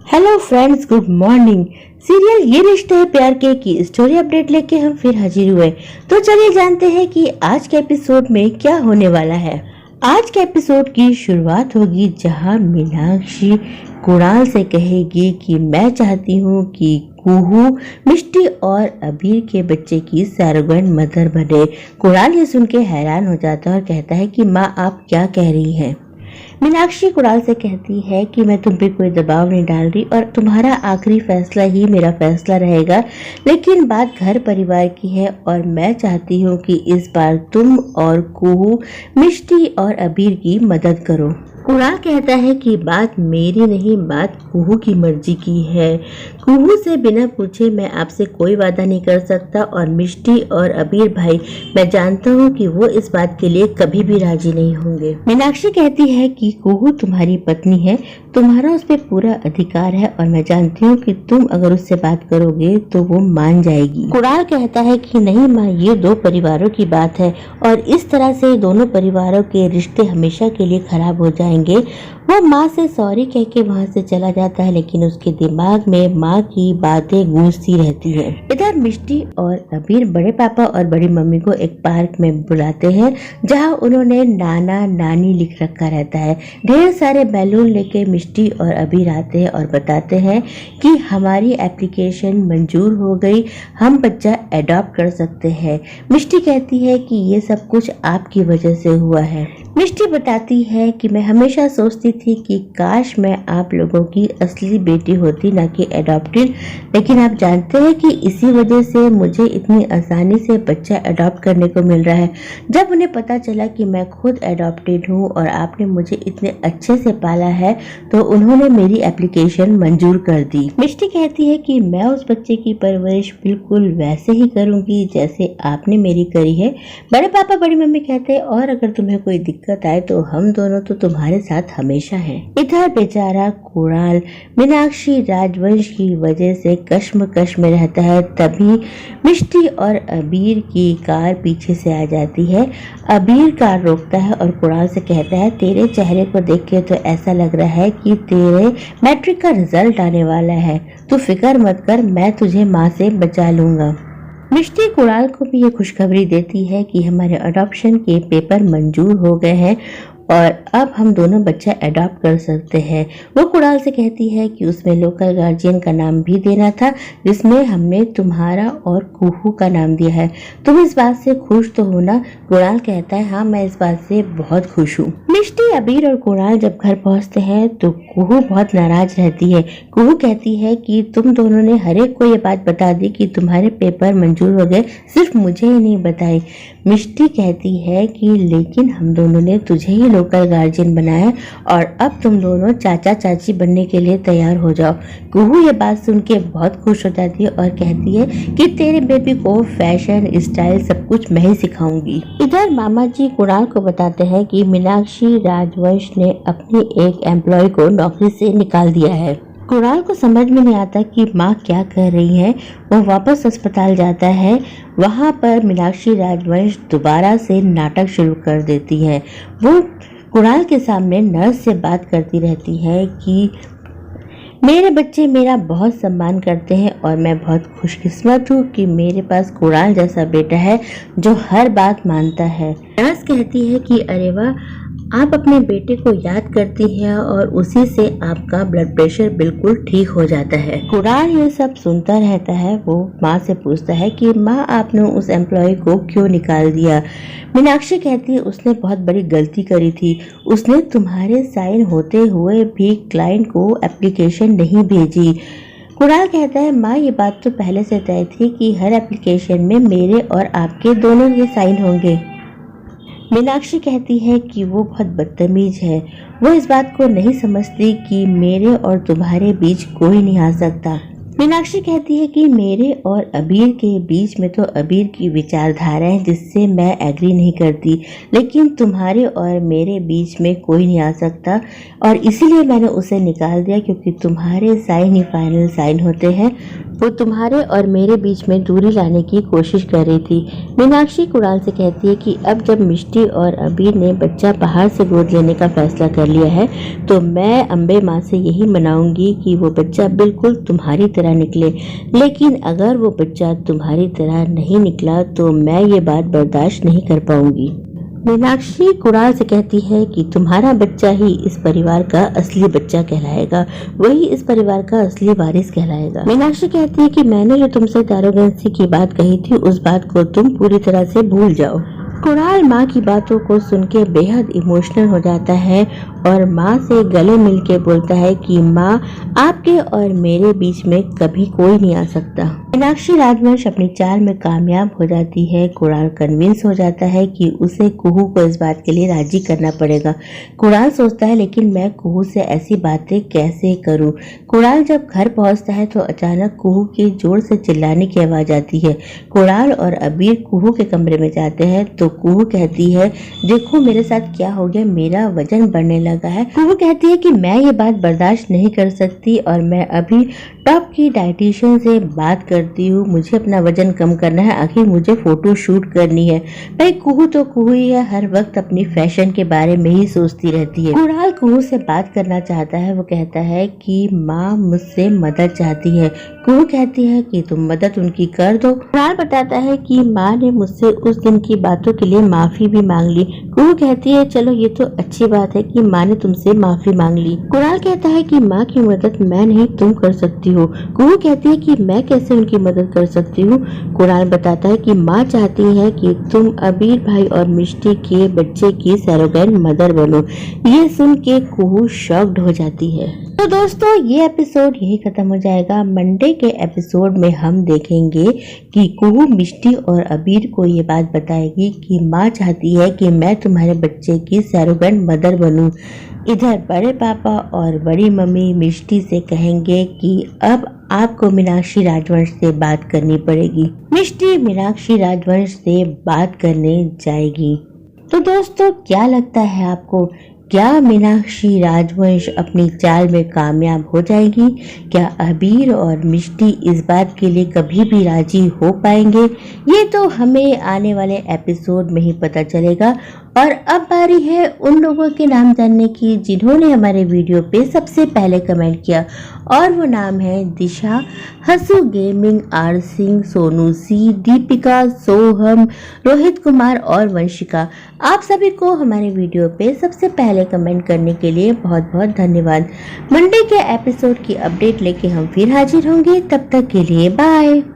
Hello friends, good morning. Serial ये रिश्ते है प्यार के की स्टोरी अपडेट लेके हम फिर हाजिर हुए। तो चलिए जानते हैं कि आज के एपिसोड में क्या होने वाला है। आज के एपिसोड की शुरुआत होगी जहां मीनाक्षी कुणाल से कहेगी कि मैं चाहती हूँ कि कुहू मिष्टी और अबीर के बच्चे की सरोगेट मदर बने। कुणाल ये सुन के हैरान हो जाता है और कहता है कि माँ आप क्या कह रही हैं। मीनाक्षी कुणाल से कहती है कि मैं तुम पे कोई दबाव नहीं डाल रही और तुम्हारा आखिरी फैसला ही मेरा फैसला रहेगा, लेकिन बात घर परिवार की है और मैं चाहती हूँ कि इस बार तुम और कुहू मिष्टी और अबीर की मदद करो। कुणाल कहता है कि बात मेरी नहीं, बात कुहू की मर्जी की है। कुहू से बिना पूछे मैं आपसे कोई वादा नहीं कर सकता और मिष्टी और अबीर भाई मैं जानता हूँ कि वो इस बात के लिए कभी भी राजी नहीं होंगे। मीनाक्षी कहती है कि कुहू तुम्हारी पत्नी है, तुम्हारा उस पर पूरा अधिकार है और मैं जानती हूँ कि तुम अगर उससे बात करोगे तो वो मान जाएगी। कुणाल कहता है कि नहीं माँ, ये दो परिवारों की बात है और इस तरह से दोनों परिवारों के रिश्ते हमेशा के लिए खराब हो जाएंगे। वो माँ से सॉरी कह के वहाँ से चला जाता है, लेकिन उसके दिमाग में माँ की बातें गूंजती रहती है। इधर मिष्टी और अबीर बड़े पापा और बड़ी मम्मी को एक पार्क में बुलाते हैं जहाँ उन्होंने नाना नानी लिख रखा रहता है। ढेर सारे बैलून लेके मिष्टी और अबीर आते हैं और बताते हैं कि हमारी एप्लीकेशन मंजूर हो गई, हम बच्चा अडॉप्ट कर सकते हैं। मिष्टी कहती है कि ये सब कुछ आपकी वजह से हुआ है। मिष्टी बताती है कि मैं हमेशा सोचती थी कि काश मैं आप लोगों की असली बेटी होती, ना कि अडॉप्टेड, लेकिन आप जानते हैं कि इसी वजह से मुझे इतनी आसानी से बच्चा अडॉप्ट करने को मिल रहा है। जब उन्हें पता चला कि मैं खुद अडॉप्टेड हूँ और आपने मुझे इतने अच्छे से पाला है तो उन्होंने मेरी एप्लीकेशन मंजूर कर दी। मिष्टी कहती है कि मैं उस बच्चे की परवरिश बिल्कुल वैसे ही करूंगी जैसे आपने मेरी करी है। बड़े पापा बड़ी मम्मी कहते हैं और अगर तुम्हें कोई दिक्कत आए तो हम दोनों तो तुम्हारे साथ हमेशा हैं। इधर बेचारा कुणाल मीनाक्षी राजवंश की वजह से कश्मकश में रहता है। तभी मिष्टी और अबीर की कार पीछे से आ जाती है। अबीर कार रोकता है और कुणाल से कहता है तेरे चेहरे को देख के तो ऐसा लग रहा है कि तेरे मैट्रिक का रिजल्ट आने वाला है, तू फिक्र मत कर, मैं तुझे माँ से बचा लूंगा। मिष्टी कुणाल को भी ये खुशखबरी देती है कि हमारे अडॉप्शन के पेपर मंजूर हो गए हैं और अब हम दोनों बच्चा अडॉप्ट कर सकते हैं। वो कुणाल से कहती है कि उसमें लोकल गार्जियन का नाम भी देना था, जिसमें हमने तुम्हारा और कुहू का नाम दिया है। तुम इस बात से खुश तो हो ना? कुणाल कहता है हाँ, मैं इस बात से बहुत खुश हूँ। मिष्टी अबीर और कुणाल जब घर पहुँचते हैं तो कुहू बहुत नाराज रहती है। कुहू कहती है कि तुम दोनों ने हर एक को ये बात बता दी कि तुम्हारे पेपर मंजूर हो गए, सिर्फ मुझे ही नहीं बताई। मिष्टी कहती है कि लेकिन हम दोनों ने तुझे ही लोकल गार्जियन बनाया और अब तुम दोनों चाचा चाची बनने के लिए तैयार हो जाओ। कुहू ये बात सुन के बहुत खुश हो जाती है और कहती है कि तेरे बेबी को फैशन स्टाइल सब कुछ मैं ही सिखाऊंगी। इधर मामा जी कुणाल को बताते हैं कि मीनाक्षी राजवंश ने अपनी एक एम्प्लॉय को नौकरी से निकाल दिया है। कुणाल को समझ में नहीं आता कि माँ क्या कर रही है। वो वापस अस्पताल जाता है। वहाँ पर मीनाक्षी राजवंश दोबारा से नाटक शुरू कर देती है। वो कुणाल के सामने नर्स से बात करती रहती है कि मेरे बच्चे मेरा बहुत सम्मान करते हैं और मैं बहुत खुशकिस्मत हूँ कि मेरे पास कुणाल जैसा बेटा है जो हर बात मानता है। नर्स कहती है कि अरे वाह, आप अपने बेटे को याद करती हैं और उसी से आपका ब्लड प्रेशर बिल्कुल ठीक हो जाता है। कुणाल ये सब सुनता रहता है। वो माँ से पूछता है कि माँ आपने उस एम्प्लॉय को क्यों निकाल दिया? मीनाक्षी कहती है उसने बहुत बड़ी गलती करी थी, उसने तुम्हारे साइन होते हुए भी क्लाइंट को एप्लीकेशन नहीं भेजी। कुणाल कहता है माँ ये बात तो पहले से तय थी कि हर एप्लीकेशन में मेरे और आपके दोनों के साइन होंगे। मीनाक्षी कहती है कि वो बहुत बदतमीज है, वो इस बात को नहीं समझती कि मेरे और तुम्हारे बीच कोई नहीं आ सकता। मीनाक्षी कहती है कि मेरे और अबीर के बीच में तो अबीर की विचारधारा है जिससे मैं एग्री नहीं करती, लेकिन तुम्हारे और मेरे बीच में कोई नहीं आ सकता और इसीलिए मैंने उसे निकाल दिया क्योंकि तुम्हारे साइन ही फाइनल साइन होते हैं। वो तुम्हारे और मेरे बीच में दूरी लाने की कोशिश कर रही थी। मीनाक्षी कुणाल से कहती है कि अब जब मिष्टी और अबीर ने बच्चा बाहर से गोद लेने का फैसला कर लिया है तो मैं अम्बे माँ से यही मनाऊंगी कि वो बच्चा बिल्कुल तुम्हारी तरह निकले, लेकिन अगर वो बच्चा तुम्हारी तरह नहीं निकला तो मैं ये बात बर्दाश्त नहीं कर पाऊंगी। मीनाक्षी कुणाल से कहती है कि तुम्हारा बच्चा ही इस परिवार का असली बच्चा कहलाएगा, वही इस परिवार का असली वारिस कहलाएगा। मीनाक्षी कहती है कि मैंने जो तुमसे एरोगेंसी की बात कही थी उस बात को तुम पूरी तरह से भूल जाओ। कुणाल माँ की बातों को सुन के बेहद इमोशनल हो जाता है और माँ से गले मिल के बोलता है कि माँ आपके और मेरे बीच में कभी कोई नहीं आ सकता। मीनाक्षी राजवंश अपनी चाल में कामयाब हो जाती है। कुणाल कन्विंस हो जाता है कि उसे कुहू को इस बात के लिए राजी करना पड़ेगा। कुणाल सोचता है लेकिन मैं कुहू से ऐसी बातें कैसे करूं। कुणाल जब घर पहुंचता है तो अचानक कुहू की जोर से चिल्लाने की आवाज आती है। कुणाल और अबीर कुहू के कमरे में जाते हैं तो कुहू कहती है देखो मेरे साथ क्या हो गया, मेरा वजन बढ़ने लगा है। कुहू कहती है कि मैं ये बात बर्दाश्त नहीं कर सकती और मैं अभी टॉप की डाइटिशियन से बात करती हूँ, मुझे अपना वजन कम करना है, आखिर मुझे फोटो शूट करनी है। भाई कुहू तो कुहू ही है, हर वक्त अपनी फैशन के बारे में ही सोचती रहती है। कुणाल कुहू से बात करना चाहता है, वो कहता है कि माँ मुझसे मदद चाहती है। कुहू कहती है कि तुम मदद उनकी कर दो। कुणाल बताता है कि माँ ने मुझसे उस दिन की बातों के लिए माफी भी मांग ली। कुहू कहती है चलो ये तो अच्छी बात है कि माँ ने तुमसे माफी मांग ली। कुणाल कहता है कि माँ की मदद मैं नहीं तुम कर सकती हो। कुहू कहती है कि मैं कैसे उनकी मदद कर सकती हूँ। कुणाल बताता है कि माँ चाहती है कि तुम अबीर भाई और मिष्टी के बच्चे की सरोगेट मदर बनो। ये सुन के कुहू शॉक्ड हो जाती है। तो दोस्तों ये एपिसोड यही खत्म हो जाएगा। मंडे के एपिसोड में हम देखेंगे कि कुहू मिष्टी और अबीर को ये बात बताएगी कि माँ चाहती है कि मैं तुम्हारे बच्चे की सरोगेट मदर बनूं। इधर बड़े पापा और बड़ी मम्मी मिष्टी से कहेंगे कि अब आपको मीनाक्षी राजवंश से बात करनी पड़ेगी। मिष्टी मीनाक्षी राजवंश से बात करने जाएगी। तो दोस्तों क्या लगता है आपको, क्या मीनाक्षी राजवंश अपनी चाल में कामयाब हो जाएगी? क्या अबीर और मिष्टी इस बात के लिए कभी भी राजी हो पाएंगे? ये तो हमें आने वाले एपिसोड में ही पता चलेगा। और अब बारी है उन लोगों के नाम जानने की जिन्होंने हमारे वीडियो पे सबसे पहले कमेंट किया, और वो नाम है दिशा, हसू गेमिंग, आर सिंह, सोनू सी, दीपिका, सोहम, रोहित कुमार और वंशिका। आप सभी को हमारे वीडियो पे सबसे पहले कमेंट करने के लिए बहुत बहुत धन्यवाद। मंडे के एपिसोड की अपडेट लेके हम फिर हाजिर होंगे, तब तक के लिए बाय।